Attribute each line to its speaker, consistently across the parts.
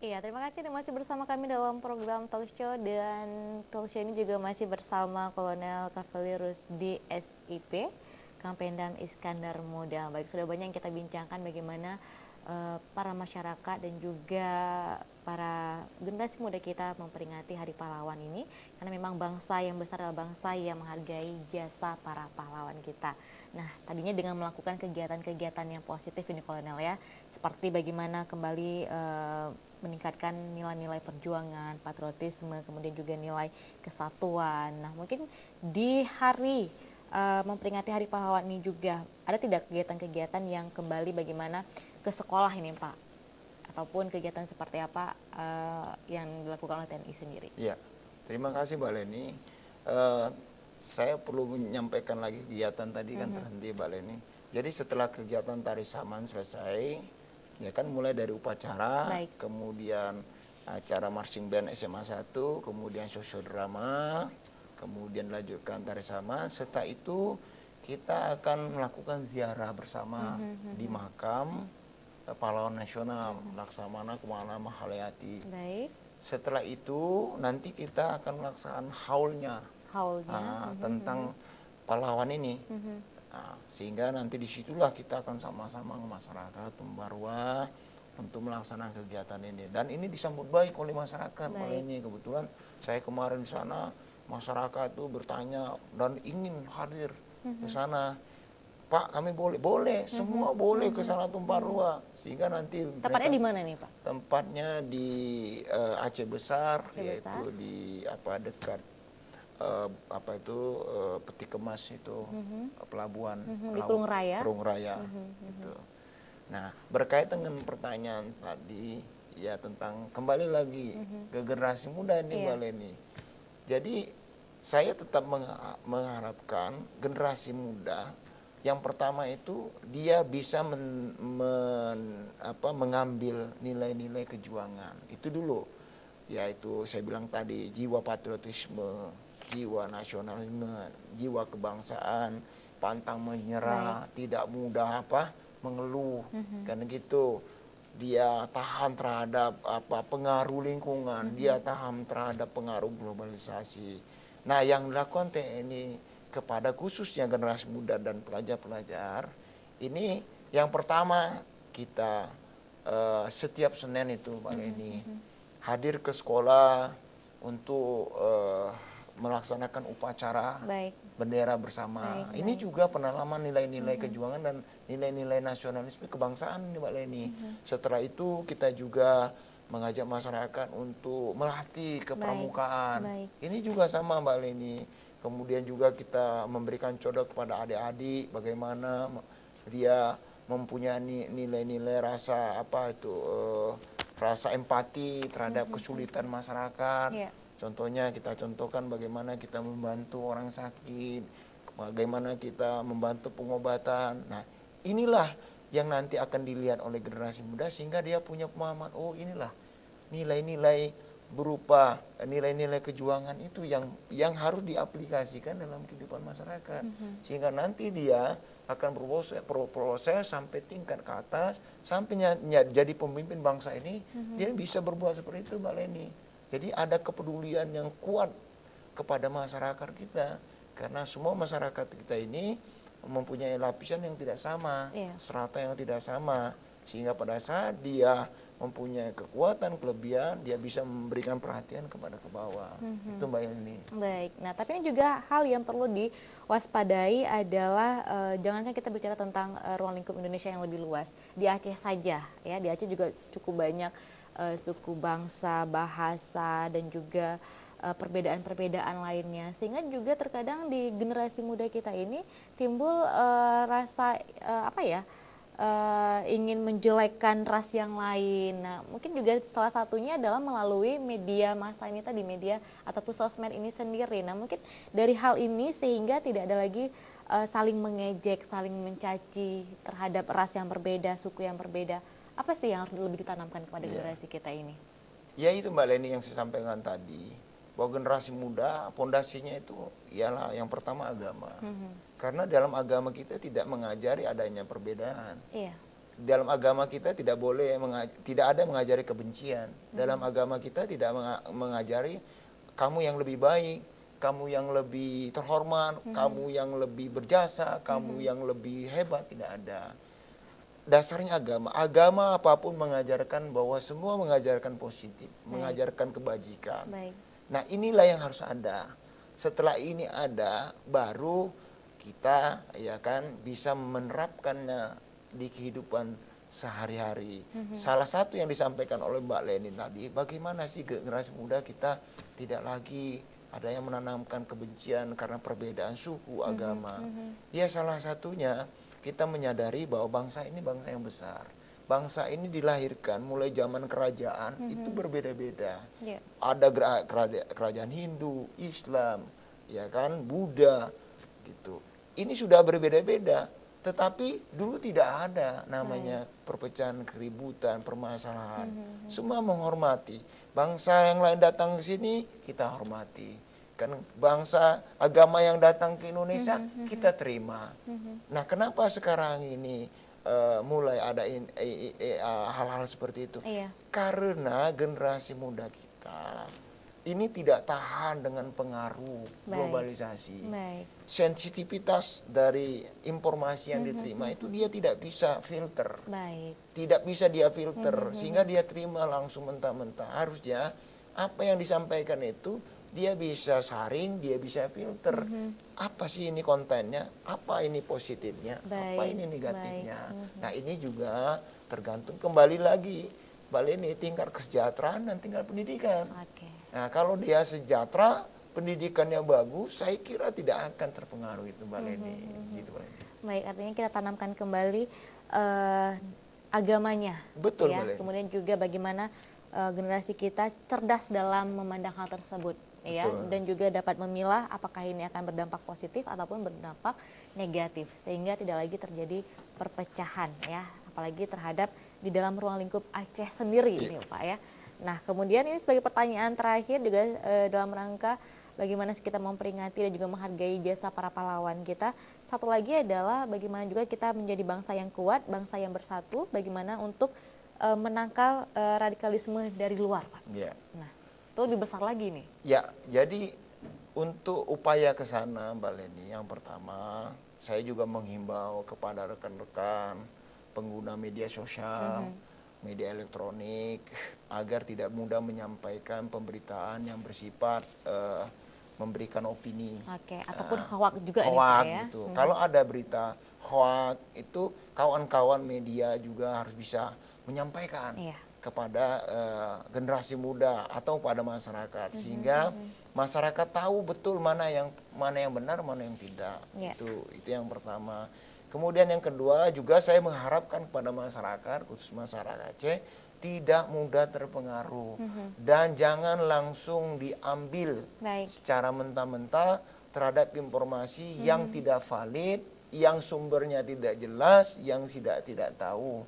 Speaker 1: Iya, terima kasih dan masih bersama kami dalam program talk show, dan talk show ini juga masih bersama Kolonel Kavalerus DSIP, Kampendam Iskandar Muda. Baik, sudah banyak yang kita bincangkan bagaimana para masyarakat dan juga para generasi muda kita memperingati Hari Pahlawan ini, karena memang bangsa yang besar adalah bangsa yang menghargai jasa para pahlawan kita. Nah, tadinya dengan melakukan kegiatan-kegiatan yang positif ini Kolonel ya, seperti bagaimana kembali meningkatkan nilai-nilai perjuangan, patriotisme, kemudian juga nilai kesatuan. Nah, mungkin di hari memperingati Hari Pahlawan ini juga ada tidak kegiatan-kegiatan yang kembali bagaimana ke sekolah ini Pak? Ataupun kegiatan seperti apa yang dilakukan oleh TNI sendiri?
Speaker 2: Ya, terima kasih Mbak Leni. Saya perlu menyampaikan lagi kegiatan tadi kan terhenti Mbak Leni. Jadi setelah kegiatan tari saman selesai, ya kan mulai dari upacara,
Speaker 1: Baik.
Speaker 2: kemudian acara marching band SMA 1, kemudian sosiodrama, kemudian lanjutkan tari saman. Setelah itu kita akan melakukan ziarah bersama di makam pahlawan nasional Laksamana Kumala Mahalayati.
Speaker 1: Baik.
Speaker 2: Setelah itu nanti kita akan melaksanakan haulnya
Speaker 1: Haulnya.
Speaker 2: tentang pahlawan ini. Sehingga nanti disitulah kita akan sama-sama masyarakat Tumbarwa untuk melaksanakan kegiatan ini. Dan ini disambut baik oleh masyarakat. Oleh ini kebetulan saya kemarin di sana, masyarakat tuh bertanya dan ingin hadir ke sana. Pak, kami boleh, semua boleh ke sana Tumbarwa. Sehingga nanti
Speaker 1: Tepatnya di mana nih Pak?
Speaker 2: tempatnya di Aceh Besar,
Speaker 1: Aceh
Speaker 2: yaitu
Speaker 1: Besar.
Speaker 2: di dekat Peti Kemas itu, pelabuhan
Speaker 1: Di Kelung Raya.
Speaker 2: Kelung Raya gitu. Nah, berkaitan dengan pertanyaan tadi ya tentang kembali lagi ke generasi muda ini Mbak Leni. Jadi saya tetap mengharapkan generasi muda yang pertama itu dia bisa mengambil nilai-nilai kejuangan. Itu dulu. Yaitu saya bilang tadi jiwa patriotisme, jiwa nasionalisme, jiwa kebangsaan, pantang menyerah, tidak mudah mengeluh. Karena gitu dia tahan terhadap pengaruh lingkungan, dia tahan terhadap pengaruh globalisasi. Nah, yang dilakukan TNI kepada khususnya generasi muda dan pelajar-pelajar ini, yang pertama kita setiap Senin itu Mbak Leni hadir ke sekolah untuk melaksanakan upacara bendera bersama. Ini juga penanaman nilai-nilai kejuangan dan nilai-nilai nasionalisme kebangsaan nih Mbak Leni. Setelah itu kita juga mengajak masyarakat untuk melatih kepramukaan. Ini juga sama Mbak Leni. Kemudian juga kita memberikan contoh kepada adik-adik bagaimana dia mempunyai nilai-nilai rasa rasa empati terhadap kesulitan masyarakat. Contohnya kita contohkan bagaimana kita membantu orang sakit, bagaimana kita membantu pengobatan. Nah, inilah yang nanti akan dilihat oleh generasi muda sehingga dia punya pemahaman, oh inilah nilai-nilai berupa nilai-nilai kejuangan itu yang harus diaplikasikan dalam kehidupan masyarakat. Sehingga nanti dia akan berproses sampai tingkat ke atas, sampai jadi pemimpin bangsa ini, dia bisa berbuat seperti itu Mbak Leni. Jadi ada kepedulian yang kuat kepada masyarakat kita. Karena semua masyarakat kita ini mempunyai lapisan yang tidak sama, strata yang tidak sama. Sehingga pada saat dia mempunyai kekuatan, kelebihan, dia bisa memberikan perhatian kepada ke bawah. Itu Mbak Yeni.
Speaker 1: Baik, nah tapi ini juga hal yang perlu diwaspadai adalah jangankan kita bicara tentang ruang lingkup Indonesia yang lebih luas. Di Aceh saja, ya di Aceh juga cukup banyak suku bangsa, bahasa, dan juga perbedaan-perbedaan lainnya. Sehingga juga terkadang di generasi muda kita ini timbul rasa ingin menjelekkan ras yang lain. Nah, mungkin juga salah satunya adalah melalui media massa ini tadi, media ataupun sosmed ini sendiri. Nah, mungkin dari hal ini sehingga tidak ada lagi saling mengejek, saling mencaci terhadap ras yang berbeda, suku yang berbeda. Apa sih yang harus lebih ditanamkan kepada generasi kita ini?
Speaker 2: Ya itu Mbak Leni yang saya sampaikan tadi, bahwa generasi muda pondasinya itu ialah yang pertama agama. Karena dalam agama kita tidak mengajari adanya perbedaan. dalam agama kita tidak boleh tidak ada mengajari kebencian. Dalam agama kita tidak mengajari kamu yang lebih baik, kamu yang lebih terhormat, kamu yang lebih berjasa, kamu yang lebih hebat, tidak ada. Dasarnya agama apapun mengajarkan bahwa semua mengajarkan positif, mengajarkan kebajikan.
Speaker 1: Baik.
Speaker 2: Nah, inilah yang harus ada. Setelah ini ada, baru kita ya kan bisa menerapkannya di kehidupan sehari-hari. Salah satu yang disampaikan oleh Mbak Leni tadi, bagaimana sih generasi muda kita tidak lagi ada yang menanamkan kebencian karena perbedaan suku, agama. Ya, salah satunya kita menyadari bahwa bangsa ini bangsa yang besar. Bangsa ini dilahirkan mulai zaman kerajaan itu berbeda-beda.
Speaker 1: Yeah.
Speaker 2: Ada kerajaan Hindu, Islam, ya kan, Buddha gitu. Ini sudah berbeda-beda, tetapi dulu tidak ada namanya perpecahan, keributan, permasalahan. Semua menghormati. Bangsa yang lain datang ke sini, kita hormati. Kan bangsa agama yang datang ke Indonesia kita terima. Nah, kenapa sekarang ini mulai ada hal-hal seperti itu?
Speaker 1: Iya.
Speaker 2: Karena generasi muda kita ini tidak tahan dengan pengaruh globalisasi.
Speaker 1: Baik.
Speaker 2: Sensitivitas dari informasi yang diterima itu dia tidak bisa filter.
Speaker 1: Baik.
Speaker 2: Tidak bisa dia filter sehingga dia terima langsung mentah-mentah. Harusnya apa yang disampaikan itu dia bisa saring, dia bisa filter. Apa sih ini kontennya? Apa ini positifnya?
Speaker 1: Baik,
Speaker 2: Apa ini negatifnya?
Speaker 1: baik.
Speaker 2: Nah, ini juga tergantung kembali lagi. Balik ini tingkat kesejahteraan dan tingkat pendidikan.
Speaker 1: Oke.
Speaker 2: Nah, kalau dia sejahtera, pendidikannya bagus, saya kira tidak akan terpengaruh itu Mbak Leni. Gitu, Mbak Leni.
Speaker 1: Baik, artinya kita tanamkan kembali agamanya.
Speaker 2: Betul,
Speaker 1: ya.
Speaker 2: Mbak Leni.
Speaker 1: Kemudian juga bagaimana generasi kita cerdas dalam memandang hal tersebut. Ya,
Speaker 2: Betul.
Speaker 1: dan juga dapat memilah apakah ini akan berdampak positif ataupun berdampak negatif, sehingga tidak lagi terjadi perpecahan ya, apalagi terhadap di dalam ruang lingkup Aceh sendiri ini Pak ya. Nah, kemudian ini sebagai pertanyaan terakhir juga dalam rangka bagaimana kita memperingati dan juga menghargai jasa para pahlawan kita. Satu lagi adalah bagaimana juga kita menjadi bangsa yang kuat, bangsa yang bersatu, bagaimana untuk menangkal radikalisme dari luar Pak.
Speaker 2: Ya.
Speaker 1: Nah, itu lebih besar lagi nih.
Speaker 2: Ya, jadi untuk upaya ke sana Mbak Leni, yang pertama saya juga menghimbau kepada rekan-rekan pengguna media sosial, media elektronik, agar tidak mudah menyampaikan pemberitaan yang bersifat memberikan opini.
Speaker 1: Oke, ataupun hoak juga nih Pak
Speaker 2: Hoak
Speaker 1: ya.
Speaker 2: gitu. Kalau ada berita hoak itu kawan-kawan media juga harus bisa menyampaikan
Speaker 1: Iya.
Speaker 2: kepada generasi muda atau pada masyarakat sehingga masyarakat tahu betul mana yang benar, mana yang tidak.
Speaker 1: Iya.
Speaker 2: Itu yang pertama. Kemudian yang kedua juga saya mengharapkan kepada masyarakat, khusus masyarakat Aceh, tidak mudah terpengaruh dan jangan langsung diambil
Speaker 1: Baik.
Speaker 2: secara mentah-mentah terhadap informasi yang tidak valid, yang sumbernya tidak jelas, yang tidak tahu.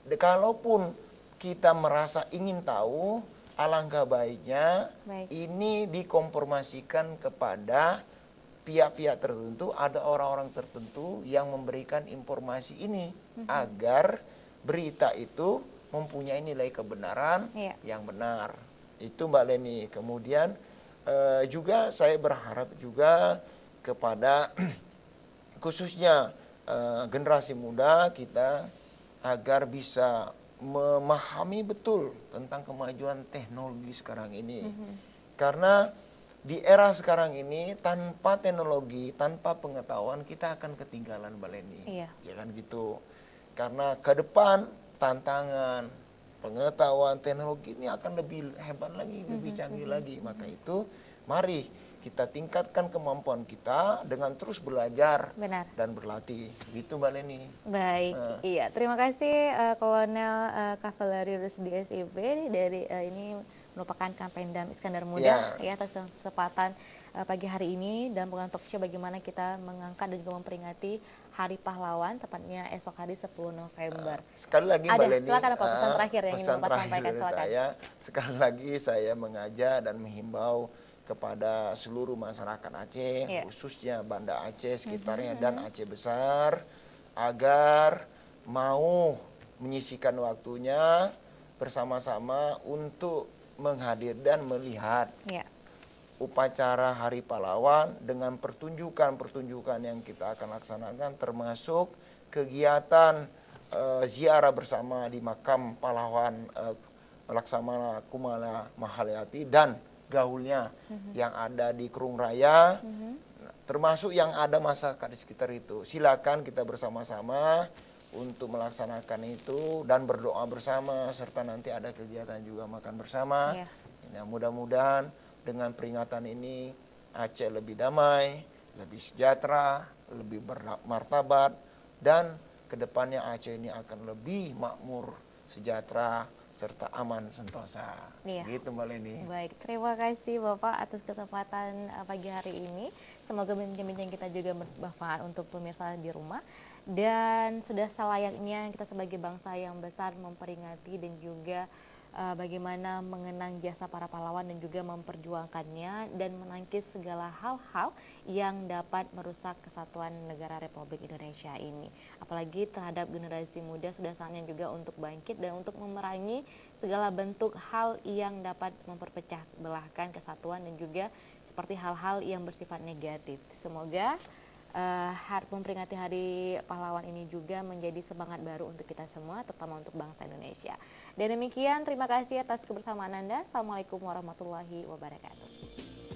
Speaker 2: Kalaupun kita merasa ingin tahu, alangkah baiknya
Speaker 1: Baik.
Speaker 2: ini dikonfirmasikan kepada pihak-pihak tertentu, ada orang-orang tertentu yang memberikan informasi ini agar berita itu mempunyai nilai kebenaran
Speaker 1: Iya.
Speaker 2: yang benar. Itu Mbak Leni. Kemudian juga saya berharap juga kepada khususnya generasi muda kita agar bisa memahami betul tentang kemajuan teknologi sekarang ini. Karena di era sekarang ini tanpa teknologi, tanpa pengetahuan kita akan ketinggalan Mbak Leni.
Speaker 1: Iya.
Speaker 2: Ya kan gitu. Karena ke depan tantangan pengetahuan teknologi ini akan lebih hebat lagi, lebih canggih lagi. Maka itu mari kita tingkatkan kemampuan kita dengan terus belajar
Speaker 1: Benar.
Speaker 2: dan berlatih. Gitu Mbak Leni.
Speaker 1: Baik, iya. Terima kasih Kolonel Kavaleri Rusdi SIP dari ini merupakan Kampendam Iskandar Muda ya atas kesempatan pagi hari ini dalam program talk show bagaimana kita mengangkat dan juga memperingati Hari Pahlawan tepatnya esok hari 10 November.
Speaker 2: Sekali lagi Mbak Leni,
Speaker 1: silakan apa pesan terakhir yang ingin
Speaker 2: pesan
Speaker 1: Bapak
Speaker 2: terakhir
Speaker 1: sampaikan,
Speaker 2: dari
Speaker 1: silakan.
Speaker 2: sekali lagi saya mengajak dan menghimbau kepada seluruh masyarakat Aceh,
Speaker 1: Iya.
Speaker 2: khususnya Banda Aceh sekitarnya dan Aceh besar, agar mau menyisihkan waktunya bersama-sama untuk menghadir dan melihat
Speaker 1: Ya.
Speaker 2: upacara Hari Pahlawan dengan pertunjukan-pertunjukan yang kita akan laksanakan, termasuk kegiatan ziarah bersama di makam pahlawan Laksamana Kumala Mahalayati dan gaulnya yang ada di Kerung Raya, termasuk yang ada masyarakat di sekitar itu. Silakan kita bersama-sama untuk melaksanakan itu dan berdoa bersama, serta nanti ada kegiatan juga makan bersama.
Speaker 1: Ya.
Speaker 2: Nah, mudah-mudahan dengan peringatan ini Aceh lebih damai, lebih sejahtera, lebih bermartabat, dan kedepannya Aceh ini akan lebih makmur, sejahtera, serta aman sentosa.
Speaker 1: Iya.
Speaker 2: Gitu Mbak Leni.
Speaker 1: Baik, terima kasih Bapak atas kesempatan pagi hari ini. Semoga bincang-bincang kita juga bermanfaat untuk pemirsa di rumah. Dan sudah selayaknya kita sebagai bangsa yang besar memperingati dan juga bagaimana mengenang jasa para pahlawan dan juga memperjuangkannya dan menangkis segala hal-hal yang dapat merusak kesatuan negara Republik Indonesia ini. Apalagi terhadap generasi muda sudah saatnya juga untuk bangkit dan untuk memerangi segala bentuk hal yang dapat memperpecah belahkan kesatuan dan juga seperti hal-hal yang bersifat negatif. Semoga memperingati Hari Pahlawan ini juga menjadi semangat baru untuk kita semua, terutama untuk bangsa Indonesia. Dan demikian, terima kasih atas kebersamaan Anda. Assalamualaikum warahmatullahi wabarakatuh.